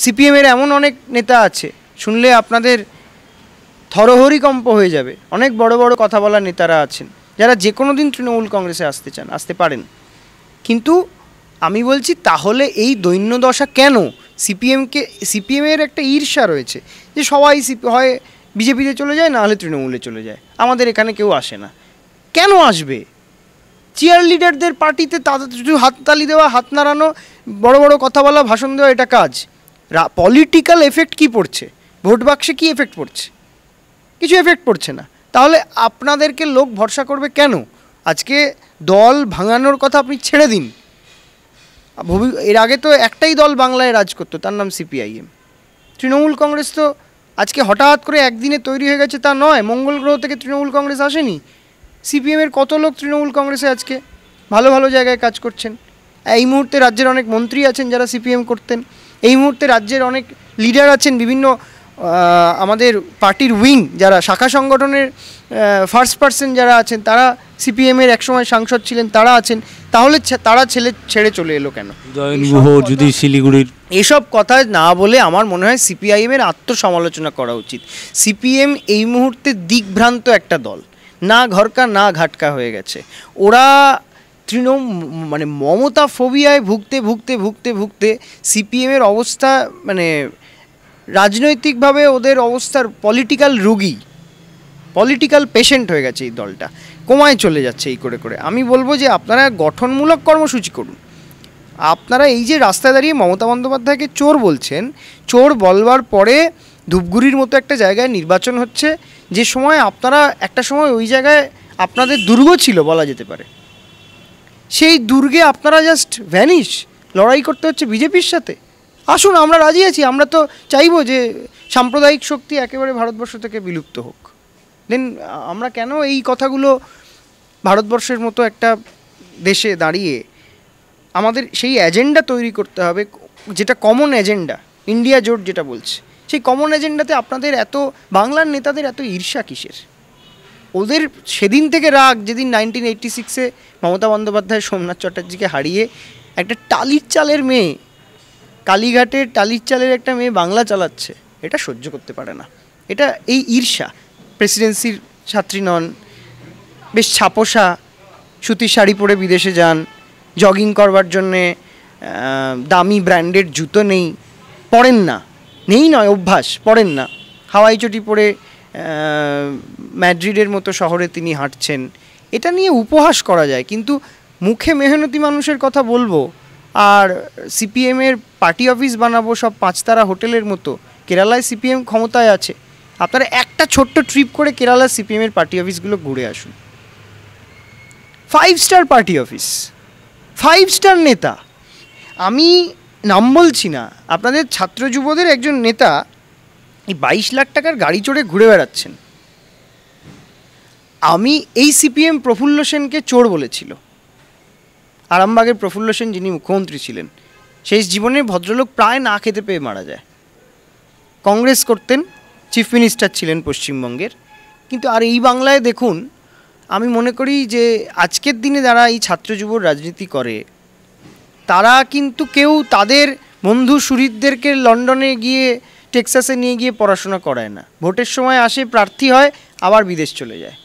সিপিএমের এমন অনেক নেতা আছে, শুনলে আপনাদের থরহরিকম্প হয়ে যাবে। অনেক বড় বড় কথা বলা নেতারা আছেন যারা যে কোনো দিন তৃণমূল কংগ্রেসে আসতে চান, আসতে পারেন। কিন্তু আমি বলছি, তাহলে এই দৈন্যদশা কেন? সিপিএমের একটা ঈর্ষা রয়েছে যে সবাই হয় বিজেপিতে চলে যায়, না হলে তৃণমূলে চলে যায়, আমাদের এখানে কেউ আসে না। কেন আসবে? চিয়ার লিডারদের পার্টিতে তাদের শুধু হাততালি দেওয়া, হাত নাড়ানো, বড় বড় কথা বলা, ভাষণ দেওয়া, এটা কাজ। পলিটিক্যাল এফেক্ট কি পড়ছে? ভোট বাক্সে কি এফেক্ট পড়ছে? কিছু এফেক্ট পড়ছে না। তাহলে আপনাদেরকে লোক ভরসা করবে কেন? আজকে দল ভাঙানোর কথা আপনি ছেড়ে দিন। এর আগে তো একটাই দল বাংলায় রাজ করতো, তার নাম সিপিআইএম। তৃণমূল কংগ্রেস তো আজকে হঠাৎ করে একদিনে তৈরি হয়ে গেছে তা নয়। মঙ্গল গ্রহ থেকে তৃণমূল কংগ্রেস আসেনি। সিপিএমের কত লোক তৃণমূল কংগ্রেসে আজকে ভালো ভালো জায়গায় কাজ করছেন। এই মুহূর্তে রাজ্যের অনেক মন্ত্রী আছেন যারা সিপিএম করতেন। এই মুহূর্তে রাজ্যের অনেক লিডার আছেন, বিভিন্ন আমাদের পার্টির উইং যারা, শাখা সংগঠনের ফার্স্ট পার্সন যারা আছেন, তারা সিপিএমের একসময় সাংসদ ছিলেন, তারা আছেন। তাহলে তারা ছেড়ে চলে এলো কেন? যদি শিলিগুড়ির এসব কথা না বলে আমার মনে হয় সিপিআইএমের আত্মসমালোচনা করা উচিত। সিপিএম এই মুহূর্তে দিকভ্রান্ত একটা দল, না ঘরকা না ঘাটকা হয়ে গেছে। ওরা মানে মমতা ফোবিয়ায় ভুগতে ভুগতে ভুগতে ভুগতে সিপিএমের অবস্থা, মানে রাজনৈতিকভাবে ওদের অবস্থার পলিটিক্যাল রোগী, পলিটিক্যাল পেশেন্ট হয়ে গেছে এই দলটা, কোমায় চলে যাচ্ছে এই করে করে। আমি বলবো যে আপনারা গঠনমূলক কর্মসূচি করুন। আপনারা এই যে রাস্তায় দাঁড়িয়ে মমতা বন্দ্যোপাধ্যায়কে চোর বলছেন, চোর বলবার পরে ধূপগুড়ির মতো একটা জায়গায় নির্বাচন হচ্ছে, যে সময় আপনারা একটা সময় ওই জায়গায় আপনাদের দুর্গ ছিল বলা যেতে পারে, সেই দুর্গে আপনারা জাস্ট ভ্যানিশ, লড়াই করতে হচ্ছে বিজেপির সাথে। আসুন, আমরা রাজি আছি। আমরা তো চাইবো যে সাম্প্রদায়িক শক্তি একেবারে ভারতবর্ষ থেকে বিলুপ্ত হোক। দেন আমরা কেন এই কথাগুলো, ভারতবর্ষের মতো একটা দেশে দাঁড়িয়ে আমাদের সেই এজেন্ডা তৈরি করতে হবে, যেটা কমন এজেন্ডা, ইন্ডিয়া জোট যেটা বলছে, সেই কমন এজেন্ডাতে আপনাদের এত, বাংলার নেতাদের এত ঈর্ষা কিসের? ওদের সেদিন থেকে রাগ, যেদিন 1986-এ মমতা বন্দ্যোপাধ্যায় সোমনাথ চ্যাটার্জিকে হারিয়ে একটা টালির চালের মেয়ে, কালীঘাটের টালির চালের একটা মেয়ে বাংলা চালাচ্ছে, এটা সহ্য করতে পারে না। এটা এই ঈর্ষা। প্রেসিডেন্সির ছাত্রী নন, বেশ ছাপোষা, সুতির শাড়ি পরে বিদেশে যান, জগিং করবার জন্যে দামি ব্র্যান্ডেড জুতো নেই, পরেন না, নেই নয় অভ্যাস, পরেন না, হাওয়াই চটি পরে ম্যাড্রিডের মতো শহরে তিনি হাঁটছেন। এটা নিয়ে উপহাস করা যায়, কিন্তু মুখে মেহনতি মানুষের কথা বলবো আর সিপিএমের পার্টি অফিস বানাবো সব পাঁচতারা হোটেলের মতো। কেরালায় সিপিএম ক্ষমতায় আছে, আপনারা একটা ছোট্ট ট্রিপ করে কেরালার সিপিএমের পার্টি অফিসগুলো ঘুরে আসুন। 5 স্টার পার্টি অফিস, 5 স্টার নেতা। আমি নাম বলছি না, আপনাদের ছাত্র যুবদের একজন নেতা এই 22 লাখ টাকার গাড়ি চড়ে ঘুরে বেড়াচ্ছেন। আমি এই সিপিএম প্রফুল্ল সেনকে চোর বলেছিল, আরামবাগের প্রফুল্ল সেন যিনি মুখ্যমন্ত্রী ছিলেন, শেষ জীবনে ভদ্রলোক প্রায় না খেতে পেয়ে মারা যায়। কংগ্রেস করতেন, চিফ মিনিস্টার ছিলেন পশ্চিমবঙ্গের। কিন্তু আর এই বাংলায় দেখুন, আমি মনে করি যে আজকের দিনে যারা এই ছাত্র যুব রাজনীতি করে, তারা কিন্তু কেউ তাদের বন্ধু সুহৃদদেরকে লন্ডনে গিয়ে, টেক্সাসে নিয়ে গিয়ে পড়াশোনা করায় না। ভোটের সময় আসে, প্রার্থী হয়, আবার বিদেশ চলে যায়।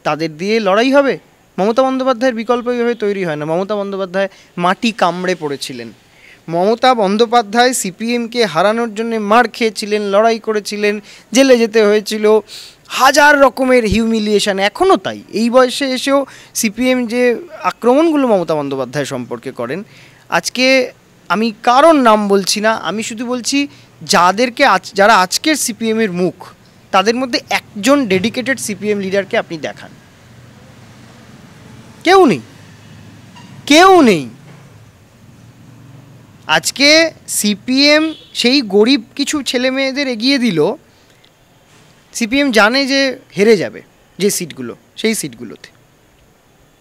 তাদের দিয়ে লড়াই হবে? মমতা বন্দ্যোপাধ্যায়ের বিকল্প এইভাবে তৈরি হয় না। মমতা বন্দ্যোপাধ্যায় মাটি কামড়ে পড়েছিলেন। মমতা বন্দ্যোপাধ্যায় সিপিএমকে হারানোর জন্য মার খেয়েছিলেন, লড়াই করেছিলেন, জেলে যেতে হয়েছিল, হাজার রকমের হিউমিলিয়েশন, এখনও তাই। এই বয়সে এসেও সিপিএম যে আক্রমণগুলো মমতা বন্দ্যোপাধ্যায় সম্পর্কে করেন, আজকে আমি কারোর নাম বলছি না, আমি শুধু বলছি যারা আজকের সিপিএমের মুখ, তাদের মধ্যে একজন ডেডিকেটেড সিপিএম লিডারকে আপনি দেখান। কেউ নেই, কেউ নেই। আজকে সিপিএম সেই গরিব কিছু ছেলে মেয়েদের এগিয়ে দিল। সিপিএম জানে যে হেরে যাবে যে সিটগুলো, সেই সিটগুলোতে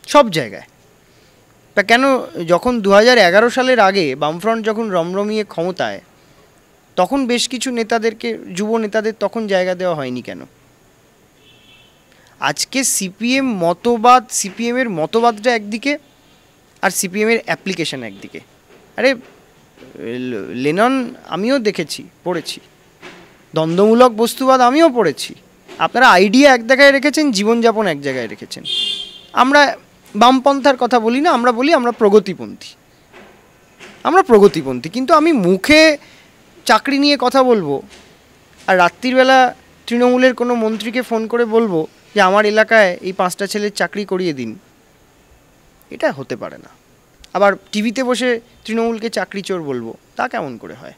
সব জায়গায়। তা কেন যখন 2011 সালের আগে বামফ্রন্ট যখন রমরমিয়ে ক্ষমতায়, তখন বেশ কিছু নেতাদেরকে, যুব নেতাদের তখন জায়গা দেওয়া হয়নি কেন? আজকে সিপিএমের মতবাদটা একদিকে, আর সিপিএমের অ্যাপ্লিকেশন একদিকে। আরে লেনন আমিও দেখেছি, পড়েছি, দ্বন্দ্বমূলক বস্তুবাদ আমিও পড়েছি। আপনারা আইডিয়া এক জায়গায় রেখেছেন, জীবনযাপন এক জায়গায় রেখেছেন। আমরা বামপন্থার কথা বলি না, আমরা বলি আমরা প্রগতিপন্থী, আমরা প্রগতিপন্থী। কিন্তু আমি মুখে চাকরি নিয়ে কথা বলবো আর রাত্রিবেলা তৃণমূলের কোনো মন্ত্রীকে ফোন করে বলবো যে আমার এলাকায় এই 5টা ছেলের চাকরি করিয়ে দিন, এটা হতে পারে না। আবার টিভিতে বসে তৃণমূলকে চাকরি চোর বলবো, তা কেমন করে হয়?